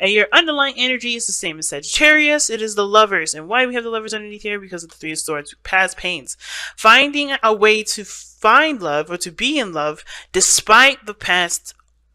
And your underlying energy is the same as Sagittarius. It is the lovers. And why we have the lovers underneath here? Because of the Three of Swords, past pains. Finding a way to find love or to be in love despite the past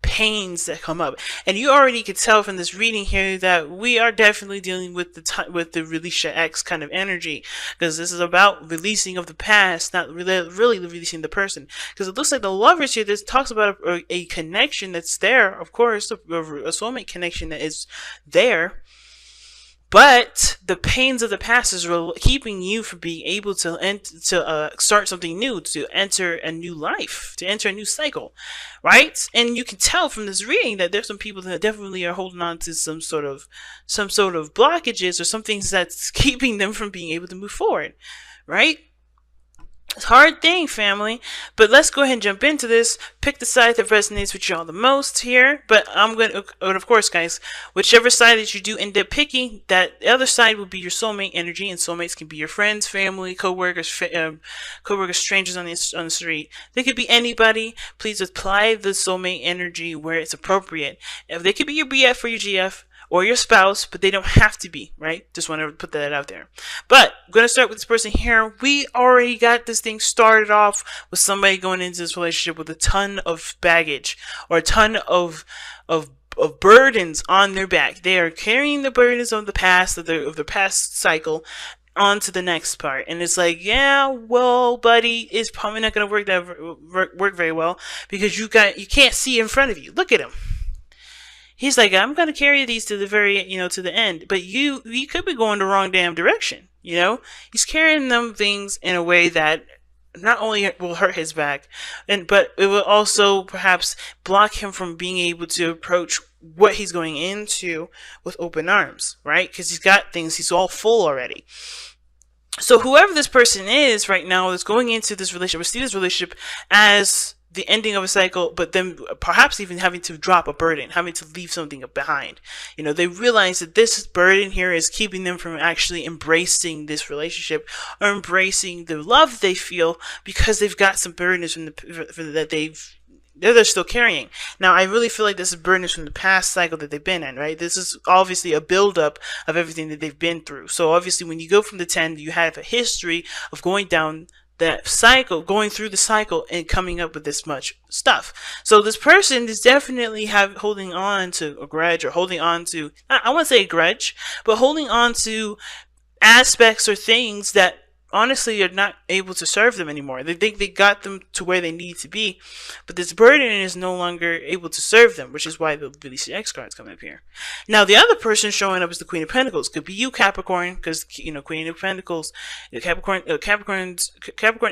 pains that come up. And you already could tell from this reading here that we are definitely dealing with the release your ex kind of energy, because this is about releasing of the past, not really releasing the person. Because it looks like the lovers here, this talks about a connection that's there, of course, a soulmate connection that is there. But the pains of the past is keeping you from being able to start something new, to enter a new life, to enter a new cycle, right? And you can tell from this reading that there's some people that definitely are holding on to some sort of blockages or some things that's keeping them from being able to move forward, right? It's a hard thing, family, but let's go ahead and jump into this. Pick the side that resonates with y'all the most here. But I'm going to, of course, guys, whichever side that you do end up picking, that the other side will be your soulmate energy, and soulmates can be your friends, family, co-workers, strangers on the street. They could be anybody. Please apply the soulmate energy where it's appropriate. If they could be your BF or your GF, or your spouse, but they don't have to be, right? Just want to put that out there. But I'm going to start with this person here. We already got this thing started off with somebody going into this relationship with a ton of baggage or a ton of burdens on their back. They are carrying the burdens of the past, of the past cycle, onto the next part. And it's like, yeah, well, buddy, it's probably not going to work very well because you can't see in front of you. Look at him. He's like, I'm going to carry these to the very, to the end. But you could be going the wrong damn direction, He's carrying them things in a way that not only will hurt his back, but it will also perhaps block him from being able to approach what he's going into with open arms, right? Because he's got things, he's all full already. So whoever this person is right now that's going into this relationship, or see this relationship as the ending of a cycle, but then perhaps even having to drop a burden, having to leave something behind. They realize that this burden here is keeping them from actually embracing this relationship or embracing the love they feel because they've got some burdens that they're still carrying. Now, I really feel like this is burdens from the past cycle that they've been in, right? This is obviously a buildup of everything that they've been through. So obviously when you go from the 10, you have a history of going down that cycle, going through the cycle and coming up with this much stuff. So this person is definitely holding on to a grudge, or holding on to, I wouldn't say a grudge, but holding on to aspects or things that honestly are not able to serve them anymore. They think they got them to where they need to be, but this burden is no longer able to serve them, which is why the release X cards come up here. Now, the other person showing up is the Queen of Pentacles. Could be you, Capricorn, because Queen of Pentacles, Capricorn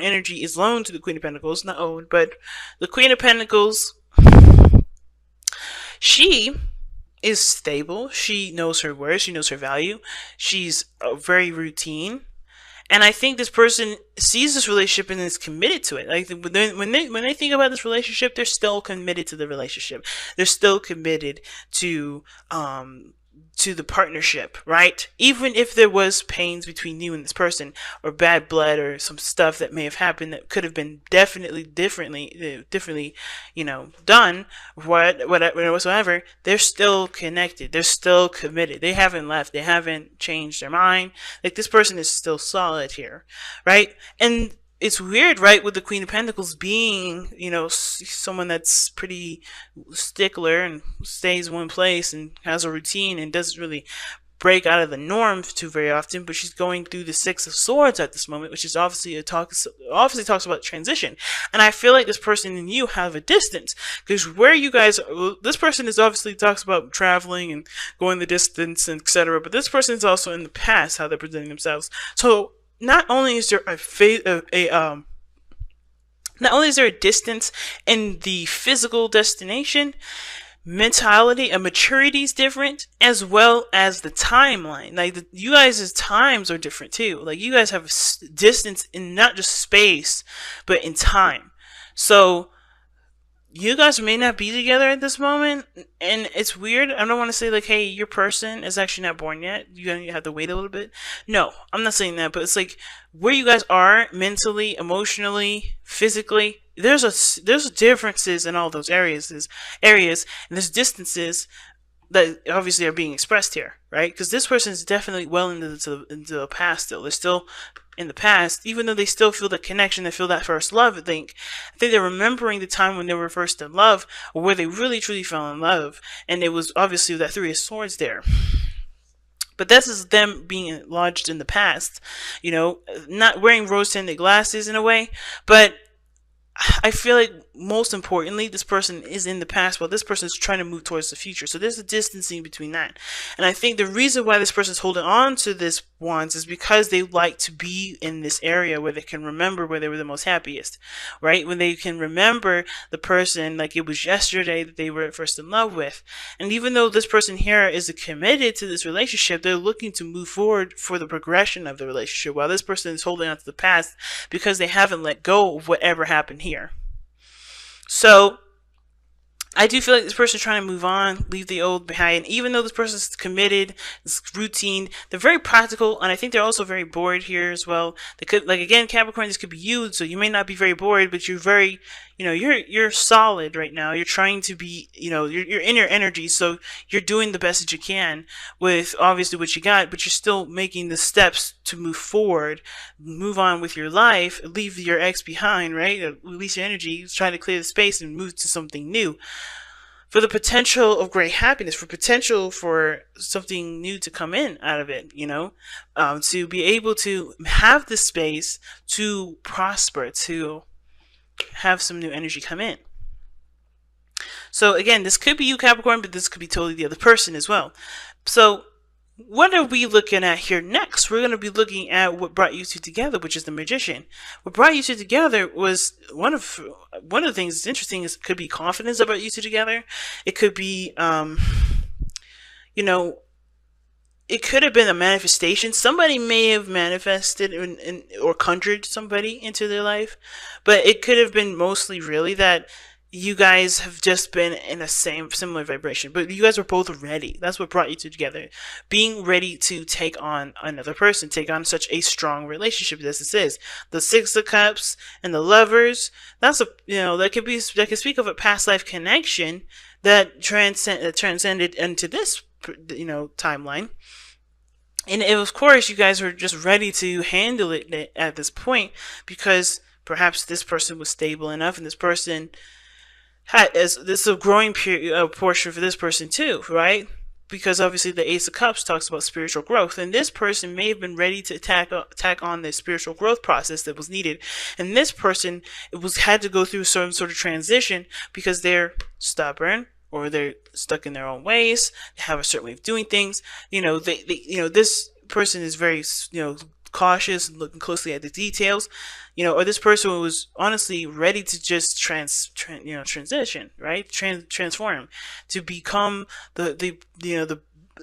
energy is loaned to the Queen of Pentacles, not owned, but the Queen of Pentacles, she is stable. She knows her worth. She knows her value. She's very routine. And I think this person sees this relationship and is committed to it. Like when they think about this relationship, they're still committed to the relationship. They're still committed to the partnership, right? Even if there was pains between you and this person, or bad blood, or some stuff that may have happened that could have been definitely differently, done, whatsoever, they're still connected. They're still committed. They haven't left. They haven't changed their mind. Like, this person is still solid here, right? And it's weird, right, with the Queen of Pentacles being, someone that's pretty stickler and stays in one place and has a routine and doesn't really break out of the norm too very often, but she's going through the Six of Swords at this moment, which is obviously talks about transition. And I feel like this person and you have a distance, because where you guys, this person is obviously talks about traveling and going the distance and etc., but this person is also in the past, how they're presenting themselves. So not only is there a distance in the physical destination, mentality and maturity is different, as well as the timeline. Like, you guys' times are different too. Like, you guys have distance in not just space, but in time. So you guys may not be together at this moment, and it's weird. I don't want to say like, hey, your person is actually not born yet, you have to wait a little bit. No, I'm not saying that, but it's like where you guys are mentally, emotionally, physically, there's differences in all those areas, and there's distances that obviously are being expressed here, right? Because this person is definitely well into the past still. They're still in the past, even though they still feel the connection, they feel that first love. I think they're remembering the time when they were first in love, or where they really truly fell in love, and it was obviously that Three of Swords there. But this is them being lodged in the past, not wearing rose-tinted glasses in a way, but I feel like most importantly, this person is in the past, while this person is trying to move towards the future. So there's a distancing between that. And I think the reason why this person is holding on to this wands is because they like to be in this area where they can remember where they were the most happiest, right? When they can remember the person like it was yesterday that they were first in love with. And even though this person here is committed to this relationship, they're looking to move forward for the progression of the relationship, while this person is holding on to the past because they haven't let go of whatever happened here. So I do feel like this person is trying to move on, leave the old behind. Even though this person is committed, it's routine, they're very practical, and I think they're also very bored here as well. They could, like, again, Capricorn, this could be you, so you may not be very bored, but you're very, you're solid right now. You're trying to be, you're in your energy, so you're doing the best that you can with obviously what you got, but you're still making the steps to move forward, move on with your life, leave your ex behind, right? Release your energy, try to clear the space and move to something new. For the potential of great happiness, for potential for something new to come in out of it, to be able to have the space to prosper, to have some new energy come in. So again, this could be you, Capricorn, but this could be totally the other person as well. So what are we looking at here next? We're going to be looking at what brought you two together, which is the Magician. What brought you two together was one of the things that's interesting is it could be confidence that brought you two together. It could be, it could have been a manifestation. Somebody may have manifested or conjured somebody into their life, but it could have been mostly really that you guys have just been in a similar vibration, but you guys were both ready. That's what brought you two together. Being ready to take on another person, take on such a strong relationship as this is. The Six of Cups and the Lovers, that's that can speak of a past life connection that transcended into this, timeline. And of course, you guys were just ready to handle it at this point because perhaps this person was stable enough, and this person this is a growing portion for this person too, right? Because obviously the Ace of Cups talks about spiritual growth, and this person may have been ready to tack on the spiritual growth process that was needed, and this person had to go through some sort of transition because they're stubborn or they're stuck in their own ways. They have a certain way of doing things. This person is very cautious and looking closely at the details, or this person was honestly ready to just transition, right? Transform to become the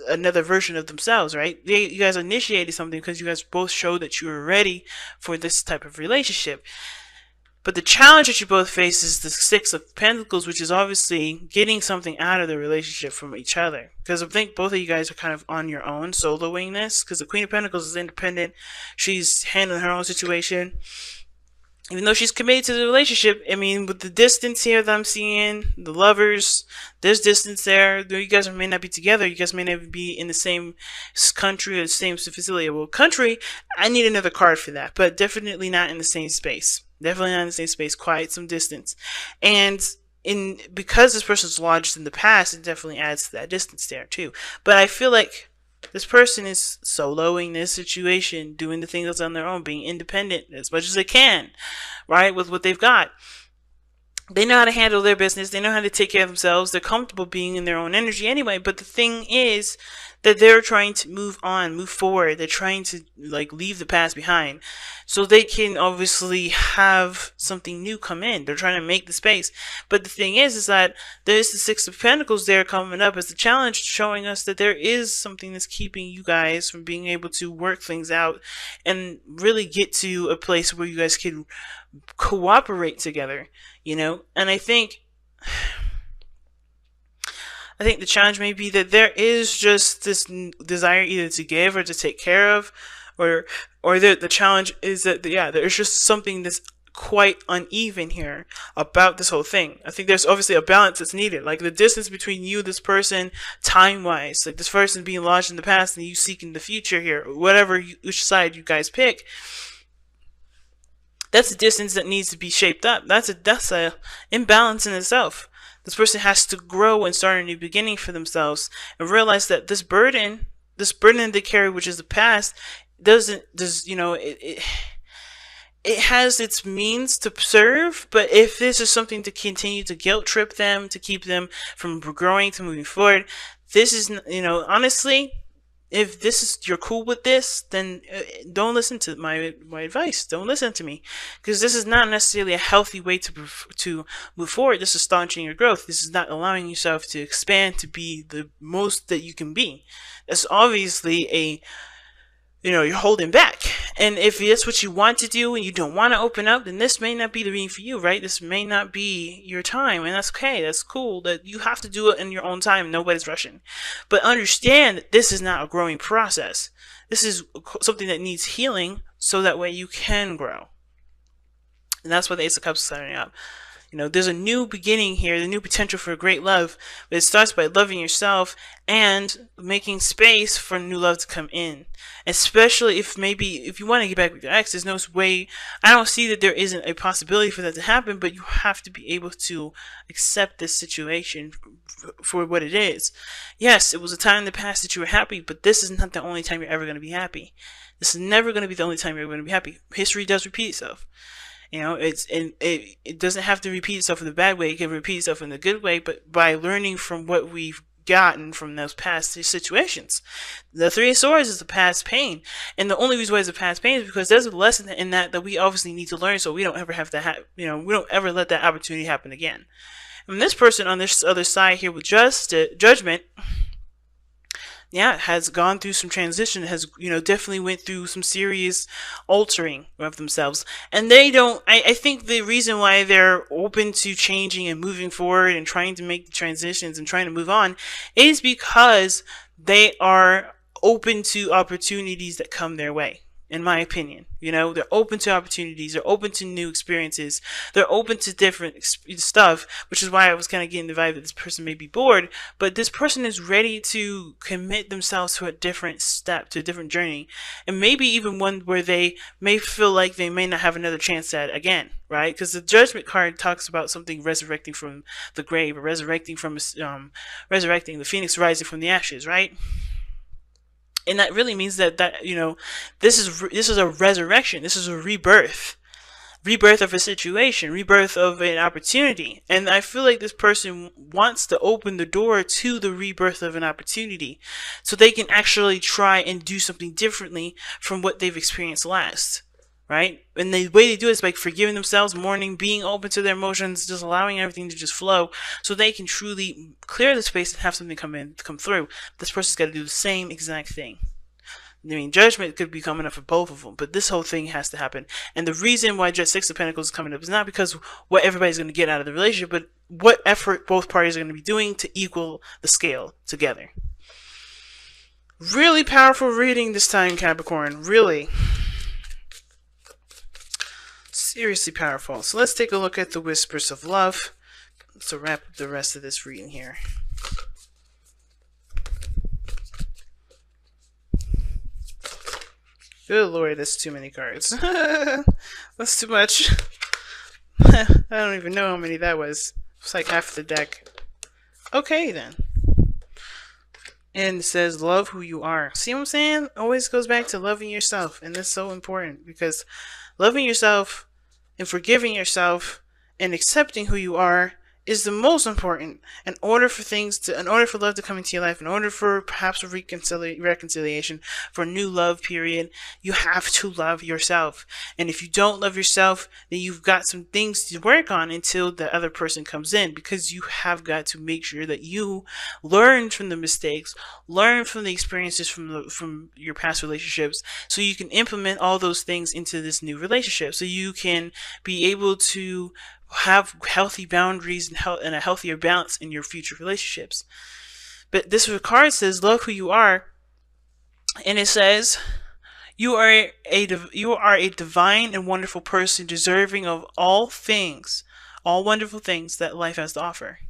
another version of themselves, right? You guys initiated something because you guys both showed that you were ready for this type of relationship. But the challenge that you both face is the Six of Pentacles, which is obviously getting something out of the relationship from each other. Because I think both of you guys are kind of on your own, soloing this. Because the Queen of Pentacles is independent. She's handling her own situation. Even though she's committed to the relationship, I mean, with the distance here that I'm seeing, the Lovers, there's distance there. You guys may not be together. You guys may not be in the same country or the same facility. Well, country, I need another card for that. But definitely not in the same space. Definitely not in the same space, quite some distance. And because this person's lodged in the past, it definitely adds to that distance there too. But I feel like this person is soloing this situation, doing the things on their own, being independent as much as they can, right, with what they've got. They know how to handle their business. They know how to take care of themselves. They're comfortable being in their own energy anyway. But the thing is that they're trying to move on, move forward. They're trying to leave the past behind so they can obviously have something new come in. They're trying to make the space. But the thing is that there's the Six of Pentacles there coming up as the challenge, showing us that there is something that's keeping you guys from being able to work things out and really get to a place where you guys can cooperate together, and I think the challenge may be that there is just this desire either to give or to take care of, or the challenge is that there's just something that's quite uneven here about this whole thing. I think there's obviously a balance that's needed. Like the distance between you, this person, time-wise, like this person being lodged in the past and you seeking the future here, which side you guys pick, that's a distance that needs to be shaped up. That's a imbalance in itself. This person has to grow and start a new beginning for themselves and realize that this burden they carry, which is the past, it has its means to serve, but if this is something to continue to guilt trip them, to keep them from growing, to moving forward, this is, honestly, if you're cool with this, then don't listen to my advice. Don't listen to me, because this is not necessarily a healthy way to move forward. This is staunching your growth. This is not allowing yourself to expand to be the most that you can be. That's obviously you're holding back. And if that's what you want to do and you don't want to open up, then this may not be the reading for you, right? This may not be your time, and that's okay. That's cool. That you have to do it in your own time. Nobody's rushing. But understand that this is not a growing process. This is something that needs healing so that way you can grow. And that's what the Ace of Cups is setting up. There's a new beginning here, the new potential for great love, but it starts by loving yourself and making space for new love to come in. Especially if you want to get back with your ex, there's no way, I don't see that there isn't a possibility for that to happen, but you have to be able to accept this situation for what it is. Yes, it was a time in the past that you were happy, but this is not the only time you're ever going to be happy. This is never going to be the only time you're going to be happy. History does repeat itself. It doesn't have to repeat itself in the bad way. It can repeat itself in the good way, but by learning from what we've gotten from those past situations. The Three of Swords is the past pain, and the only reason why it's a past pain is because there's a lesson in that we obviously need to learn, so we don't ever have to we don't ever let that opportunity happen again. And this person on this other side here with judgment, has gone through some transition, has, definitely went through some serious altering of themselves. And I think the reason why they're open to changing and moving forward and trying to make the transitions and trying to move on is because they are open to opportunities that come their way. In my opinion, they're open to opportunities, they're open to new experiences, they're open to different stuff, which is why I was kind of getting the vibe that this person may be bored, but this person is ready to commit themselves to a different step, to a different journey, and maybe even one where they may feel like they may not have another chance at again, right? Because the Judgment card talks about something resurrecting from the grave, or resurrecting the phoenix rising from the ashes, right? And that really means that this is a resurrection. This is a rebirth of a situation, rebirth of an opportunity. And I feel like this person wants to open the door to the rebirth of an opportunity, so they can actually try and do something differently from what they've experienced last. Right? And the way they do it is by forgiving themselves, mourning, being open to their emotions, just allowing everything to just flow, so they can truly clear the space and have something come through. This person's got to do the same exact thing. Judgment could be coming up for both of them, but this whole thing has to happen. And the reason why Six of Pentacles is coming up is not because what everybody's going to get out of the relationship, but what effort both parties are going to be doing to equal the scale together. Really powerful reading this time, Capricorn. Really. Seriously powerful. So let's take a look at the Whispers of Love to wrap up the rest of this reading here. Good Lord, that's too many cards. That's too much. I don't even know how many that was. It's like half the deck. Okay then. And it says, love who you are. See what I'm saying? Always goes back to loving yourself. And that's so important, because loving yourself and forgiving yourself and accepting who you are is the most important in order for love to come into your life, in order for perhaps a reconciliation, for a new love period. You have to love yourself. And if you don't love yourself, then you've got some things to work on until the other person comes in, because you have got to make sure that you learn from the mistakes, learn from the experiences from your past relationships, so you can implement all those things into this new relationship, so you can be able to have healthy boundaries and a healthier balance in your future relationships. But this card says, love who you are. And it says, You are a divine and wonderful person, deserving of all things, all wonderful things that life has to offer.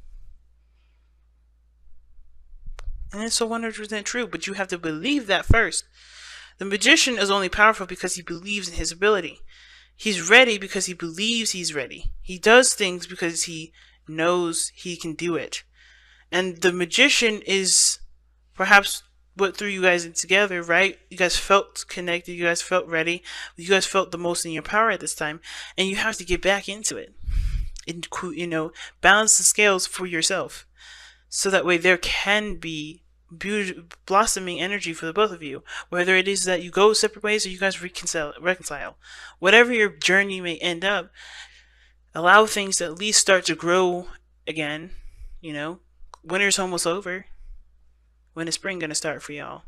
And it's so 100% true, but you have to believe that first. The magician is only powerful because he believes in his ability. He's ready because he believes he's ready. He does things because he knows he can do it. And the magician is perhaps what threw you guys in together, right? You guys felt connected. You guys felt ready. You guys felt the most in your power at this time. And you have to get back into it. And, balance the scales for yourself. So that way there can be blossoming energy for the both of you. Whether it is that you go separate ways or you guys reconcile. Whatever your journey may end up, allow things to at least start to grow again. Winter's almost over. When is spring gonna start for y'all?